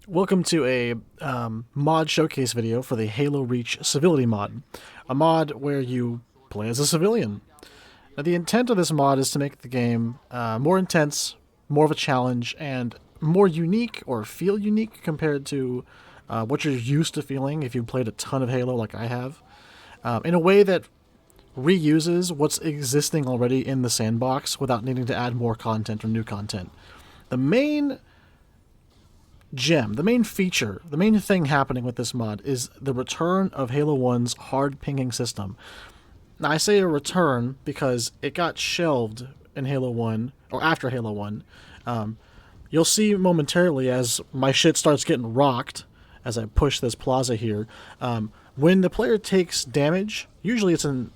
Welcome to a mod showcase video for the Halo Reach Civility mod, a mod where you play as a civilian. Now, the intent of this mod is to make the game more intense, more of a challenge, and more unique or feel unique compared to what you're used to feeling if you played a ton of Halo like I have, in a way that reuses what's existing already in the sandbox without needing to add more content or new content. The main gem, the main feature, the main thing happening with this mod is the return of Halo 1's hard pinging system. Now, I say a return because it got shelved in Halo 1, or after Halo 1. You'll see momentarily as my shit starts getting rocked as I push this plaza here. When the player takes damage, usually it's a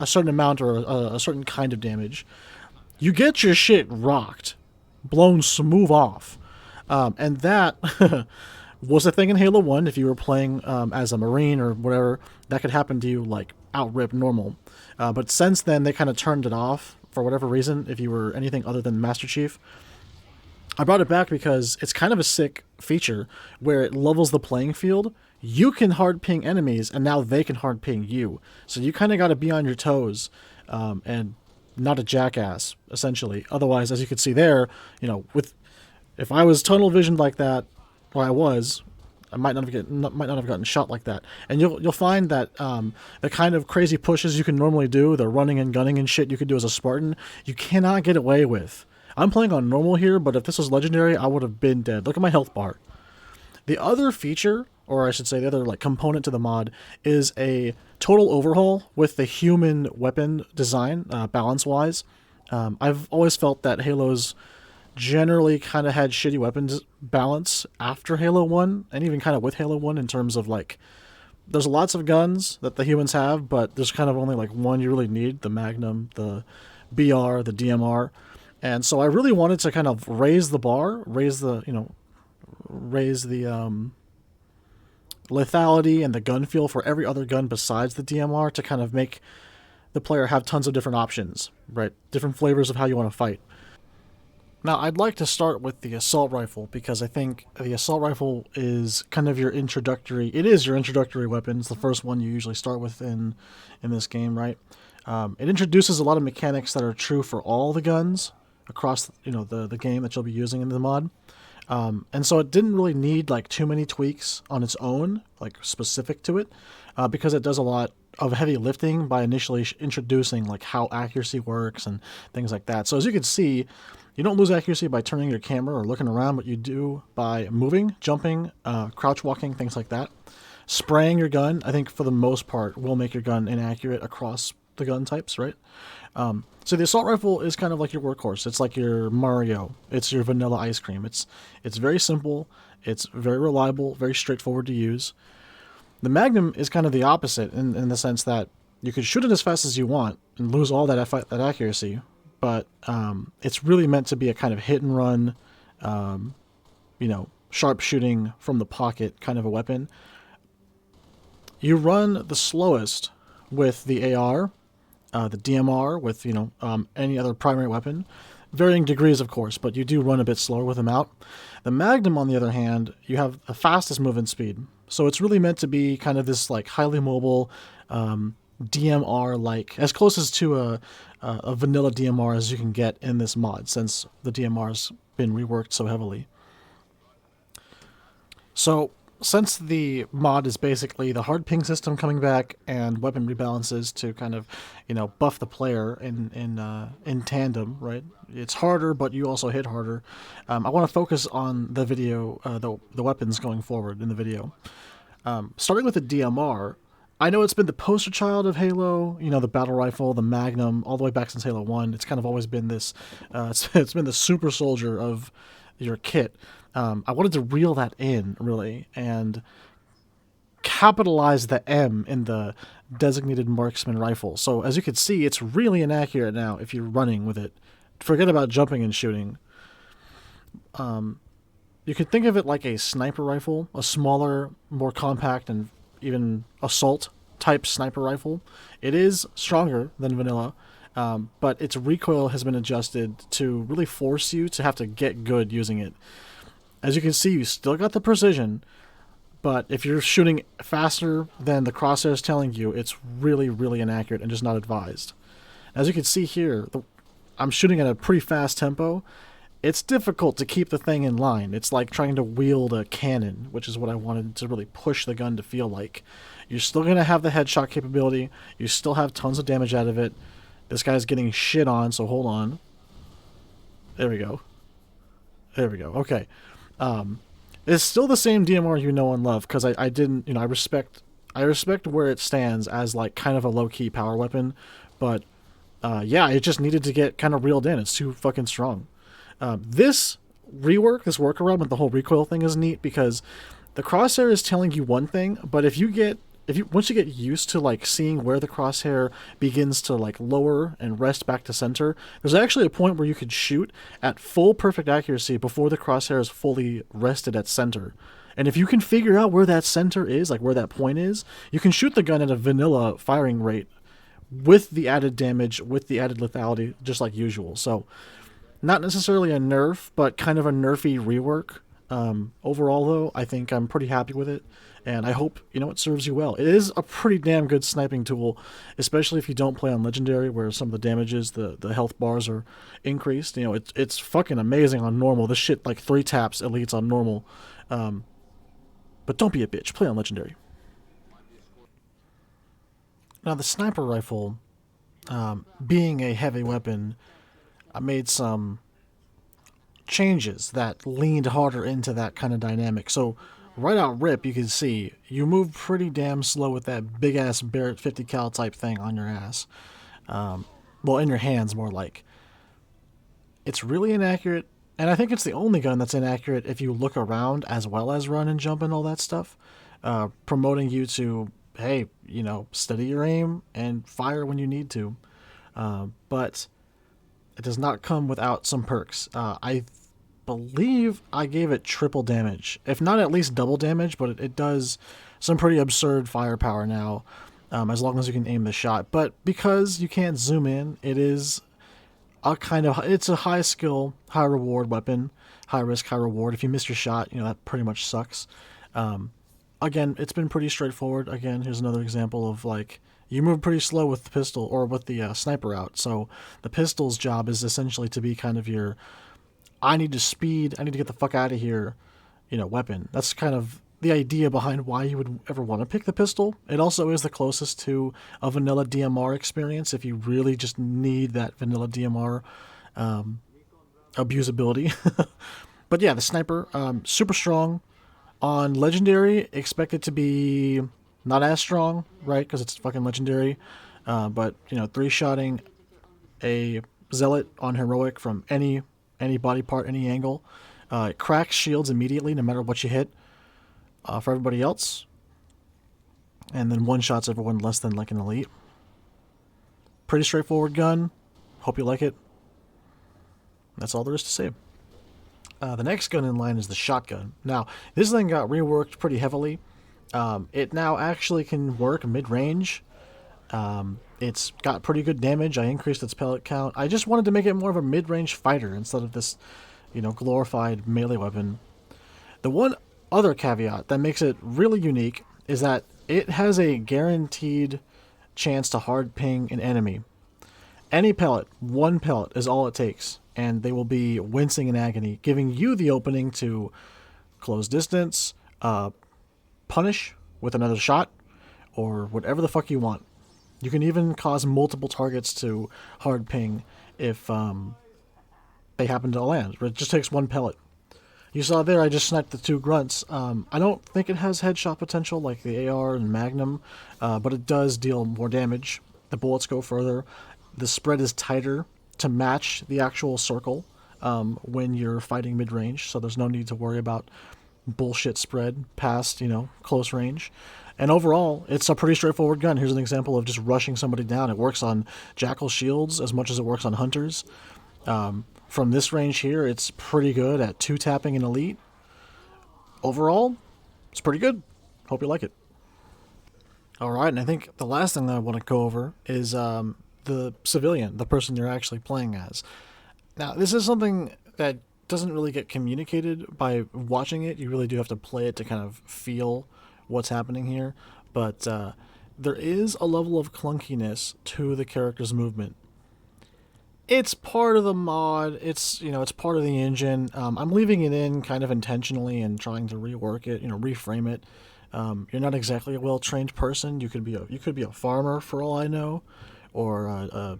certain amount or a certain kind of damage, you get your shit rocked, blown smooth off. And that was a thing in Halo 1. If you were playing as a Marine or whatever, that could happen to you like outrip normal. But since then, they kind of turned it off for whatever reason, if you were anything other than Master Chief. I brought it back because it's kind of a sick feature where it levels the playing field. You can hard ping enemies, and now they can hard ping you. So you kind of got to be on your toes and not a jackass, essentially. Otherwise, as you can see there, with if I was tunnel visioned like that, or I might not have gotten shot like that. And you'll find that the kind of crazy pushes you can normally do, the running and gunning and shit you could do as a Spartan, you cannot get away with. I'm playing on normal here, but if this was legendary, I would have been dead. Look at my health bar. The other feature, or I should say the other like component to the mod, is a total overhaul with the human weapon design, balance wise. I've always felt that Halo's generally kind of had shitty weapons balance after Halo 1, and even kind of with Halo 1 in terms of like, there's lots of guns that the humans have, but there's kind of only like one you really need, the Magnum, the BR, the DMR. And so I really wanted to kind of raise the bar, raise the lethality and the gun feel for every other gun besides the DMR to kind of make the player have tons of different options, right? Different flavors of how you want to fight. Now, I'd like to start with the assault rifle because I think the assault rifle is kind of your introductory. It is your introductory weapon. It's the first one you usually start with in this game, right? It introduces a lot of mechanics that are true for all the guns across the game that you'll be using in the mod. And so it didn't really need like too many tweaks on its own, like specific to it, because it does a lot of heavy lifting by initially introducing like how accuracy works and things like that. So as you can see, you don't lose accuracy by turning your camera or looking around, but you do by moving, jumping, crouch walking, things like that. Spraying your gun, I think for the most part, will make your gun inaccurate across the gun types, right? So the assault rifle is kind of like your workhorse. It's like your Mario. It's your vanilla ice cream. It's very simple. It's very reliable, very straightforward to use. The Magnum is kind of the opposite in the sense that you could shoot it as fast as you want and lose all that accuracy, but it's really meant to be a kind of hit and run, sharp shooting from the pocket kind of a weapon. You run the slowest with the AR, the DMR with any other primary weapon, varying degrees of course, but you do run a bit slower with them out. The Magnum, on the other hand, you have the fastest movement speed, so it's really meant to be kind of this like highly mobile DMR, like as close as to a vanilla DMR as you can get in this mod, since the DMR's been reworked so heavily. So since the mod is basically the hard ping system coming back and weapon rebalances to kind of, buff the player in tandem, right? It's harder, but you also hit harder. I want to focus on the video, the weapons going forward in the video. Starting with the DMR, I know it's been the poster child of Halo, the battle rifle, the Magnum, all the way back since Halo 1. It's kind of always been this, it's been the super soldier of your kit. I wanted to reel that in, really, and capitalize the M in the designated marksman rifle. So as you can see, it's really inaccurate now if you're running with it. Forget about jumping and shooting. You could think of it like a sniper rifle, a smaller, more compact, and even assault type sniper rifle. It is stronger than vanilla, but its recoil has been adjusted to really force you to have to get good using it. As you can see, you still got the precision, but if you're shooting faster than the crosshair is telling you, it's really, really inaccurate and just not advised. As you can see here, I'm shooting at a pretty fast tempo. It's difficult to keep the thing in line. It's like trying to wield a cannon, which is what I wanted to really push the gun to feel like. You're still going to have the headshot capability. You still have tons of damage out of it. This guy's getting shit on, so hold on. There we go. There we go. Okay. It's still the same DMR you know and love, because I didn't, I respect where it stands as like kind of a low-key power weapon, but yeah, it just needed to get kind of reeled in. It's too fucking strong. This workaround with the whole recoil thing is neat, because the crosshair is telling you one thing, but once you get used to like seeing where the crosshair begins to like lower and rest back to center, there's actually a point where you could shoot at full perfect accuracy before the crosshair is fully rested at center. And if you can figure out where that center is, like where that point is, you can shoot the gun at a vanilla firing rate with the added damage, with the added lethality, just like usual. So not necessarily a nerf, but kind of a nerfy rework. Overall, though, I think I'm pretty happy with it, and I hope, it serves you well. It is a pretty damn good sniping tool, especially if you don't play on Legendary, where some of the damages, the health bars are increased. It's fucking amazing on normal. This shit, like, 3 taps elites on normal. But don't be a bitch. Play on Legendary. Now, the sniper rifle, being a heavy weapon, I made some changes that leaned harder into that kind of dynamic. So right out rip, you can see you move pretty damn slow with that big ass Barrett 50 cal type thing on your ass. Well, in your hands, more like. It's really inaccurate, and I think it's the only gun that's inaccurate if you look around as well as run and jump and all that stuff, promoting you to, hey, steady your aim and fire when you need to. But it does not come without some perks. I believe I gave it triple damage, if not at least double damage, but it does some pretty absurd firepower now, as long as you can aim the shot. But because you can't zoom in, it's a high skill, high reward weapon, high risk, high reward. If you miss your shot, that pretty much sucks. Again, it's been pretty straightforward. Again, here's another example of like, you move pretty slow with the pistol or with the sniper out. So the pistol's job is essentially to be kind of your, I need to speed, I need to get the fuck out of here, weapon. That's kind of the idea behind why you would ever want to pick the pistol. It also is the closest to a vanilla DMR experience if you really just need that vanilla DMR abusability. But yeah, the sniper, super strong. On Legendary, expect it to be not as strong, right? Because it's fucking Legendary. But, 3-shotting a Zealot on Heroic from any body part, any angle. It cracks shields immediately, no matter what you hit. For everybody else. And then one-shots everyone less than like an elite. Pretty straightforward gun. Hope you like it. That's all there is to say. The next gun in line is the shotgun. Now, this thing got reworked pretty heavily. It now actually can work mid-range. It's got pretty good damage. I increased its pellet count. I just wanted to make it more of a mid-range fighter instead of this, glorified melee weapon. The one other caveat that makes it really unique is that it has a guaranteed chance to hard ping an enemy. Any pellet, one pellet is all it takes, and they will be wincing in agony, giving you the opening to close distance, punish with another shot, or whatever the fuck you want. You can even cause multiple targets to hard ping if they happen to land. It just takes one pellet. You saw there, I just sniped the 2 grunts. I don't think it has headshot potential like the AR and Magnum, but it does deal more damage. The bullets go further. The spread is tighter to match the actual circle when you're fighting mid-range, so there's no need to worry about bullshit spread past, close range. And overall, it's a pretty straightforward gun. Here's an example of just rushing somebody down. It works on Jackal shields as much as it works on Hunters. From this range here, it's pretty good at 2-tapping an elite. Overall, it's pretty good. Hope you like it. Alright, and I think the last thing that I want to go over is the civilian, the person you're actually playing as. Now, this is something that doesn't really get communicated by watching it. You really do have to play it to kind of feel what's happening here. But there is a level of clunkiness to the character's movement. It's part of the mod. It's part of the engine. I'm leaving it in kind of intentionally and trying to rework it, reframe it. You're not exactly a well-trained person. You could be a farmer for all I know, or a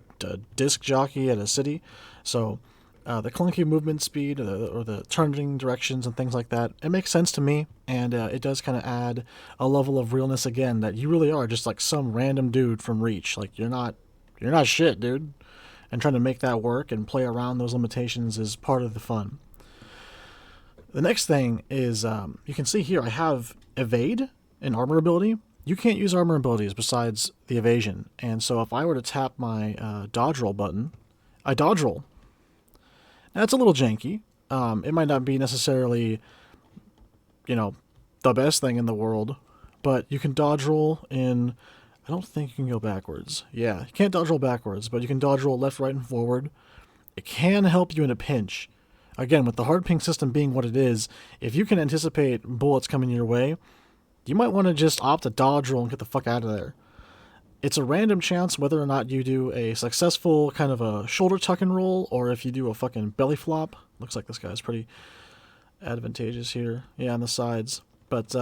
disc jockey at a city. So the clunky movement speed or the turning directions and things like that, it makes sense to me, and it does kind of add a level of realness again that you really are just like some random dude from Reach. Like you're not shit, dude. And trying to make that work and play around those limitations is part of the fun. The next thing is you can see here I have evade and armor ability. You can't use armor abilities besides the evasion, and so if I were to tap my dodge roll button, I dodge roll. Now it's a little janky. It might not be necessarily, the best thing in the world, but you can dodge roll in. I don't think you can go backwards. Yeah, you can't dodge roll backwards, but you can dodge roll left, right, and forward. It can help you in a pinch. Again, with the hard ping system being what it is, if you can anticipate bullets coming your way, you might want to just opt to dodge roll and get the fuck out of there. It's a random chance whether or not you do a successful kind of a shoulder tuck and roll, or if you do a fucking belly flop. Looks like this guy's pretty advantageous here. Yeah, on the sides. But,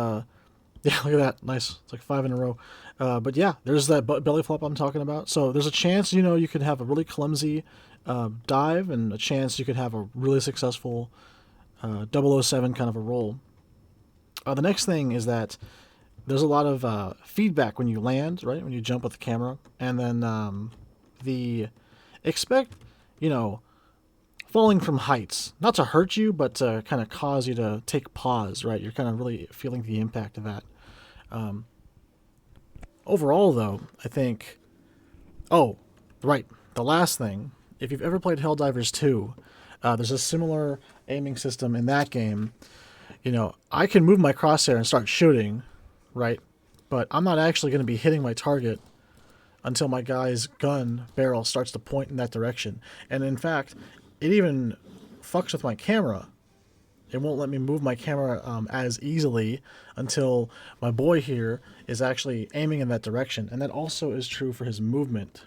yeah, look at that. Nice. It's like 5 in a row. But yeah, there's that belly flop I'm talking about. So there's a chance, you could have a really clumsy dive, and a chance you could have a really successful 007 kind of a roll. The next thing is that there's a lot of feedback when you land, right? When you jump with the camera. And then expect, falling from heights. Not to hurt you, but to kind of cause you to take pause, right? You're kind of really feeling the impact of that. Overall, though, I think... Oh, right. The last thing. If you've ever played Helldivers 2, there's a similar aiming system in that game. I can move my crosshair and start shooting, right? But I'm not actually going to be hitting my target until my guy's gun barrel starts to point in that direction. And in fact, it even fucks with my camera. It won't let me move my camera as easily until my boy here is actually aiming in that direction. And that also is true for his movement.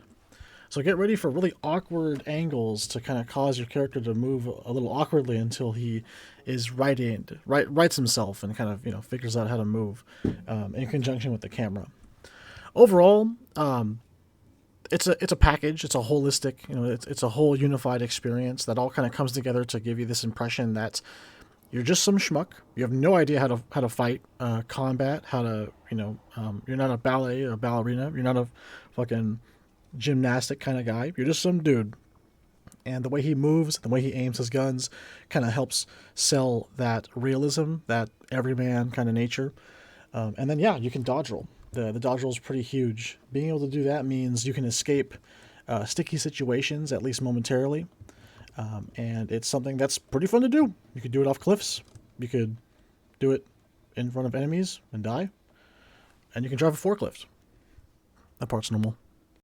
So get ready for really awkward angles to kind of cause your character to move a little awkwardly until he is rights himself and kind of figures out how to move in conjunction with the camera. Overall, it's a package. It's a holistic, it's a whole unified experience that all kind of comes together to give you this impression that you're just some schmuck. You have no idea how to fight combat, how to you're not a ballet or a ballerina. You're not a fucking gymnastic kind of guy. You're just some dude. And the way he moves, the way he aims his guns, kind of helps sell that realism, that everyman kind of nature. And then you can dodge roll. The dodge roll is pretty huge. Being able to do that means you can escape sticky situations, at least momentarily. And it's something that's pretty fun to do. You could do it off cliffs. You could do it in front of enemies and die. And you can drive a forklift. That part's normal.